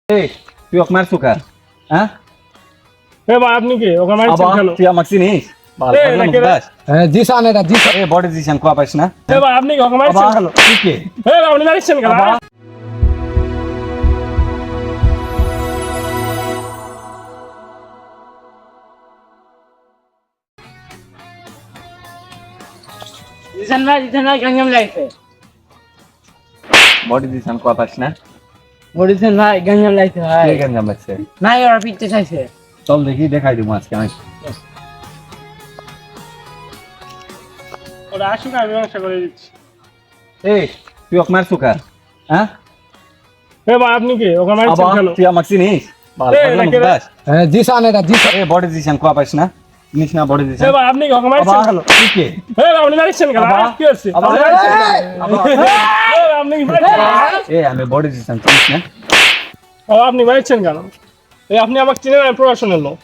এই তুই ওকে মারছু কার? হ্যাঁ এ ভাই আপনি কি ওকে মারছেন কেন? তুই আমাকে চিনিস? জিসান এটা জিসান এ বডি দিশান কোয়া পাইস না? এ ভাই আপনি কি ওকে মারছেন কেন? তুই কে? এ ভাই আপনি মারছেন কেন? জিসান ভাই গঞ্জাম লাগছে। বডি দিশান কোয়া পাইস না? বলেছেন ভাই গঞ্জাম লাগছে ভাই। কে গঞ্জাম লাগছে? নাই ওরা পিটতে চাইছে। চল দেখি দেখাই দিবো আজকে আমি। ওরা আসুক আমি ব্যবস্থা করে দিচ্ছি। এই তুই ওকে মারছু কার? হ্যাঁ এ ভাই আপনি কি ওকে মারছেন কেন? তুই আমাকে চিনিস? জিসান এটা জিসান এ বডি দিশান কোয়া পাইস না? চিনিস না বডি এ দিশান? ভাই আপনি কি ওকে মারছেন কেন? তুই কে? এ ভাই আপনি মারছেন কেন? কি হচ্ছে? আবার এ ভাই, আপনি কি মারছেন? এ আমি বডি দিশান চিনিস না? ও আপনি মারছেন কেন? এই আপনি আমাকে চিনেন আমি প্রফেশনাল লোক।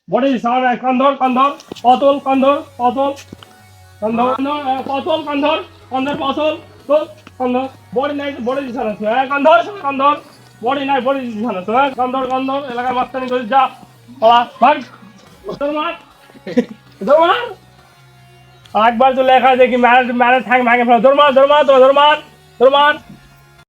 বডি সার কান্ধর পতল কান্ধর বডি নাই বডি দিছান আছে কান্ধর বডি নাই বডি দিছান আছে কান্ধর এলাকার মাস্তানি করে যা ওলা ভাগ দরমার একবার তো লেখা দেখি ম্যারেজ ম্যারেজ থাক ভাঙে ফেলা দরমার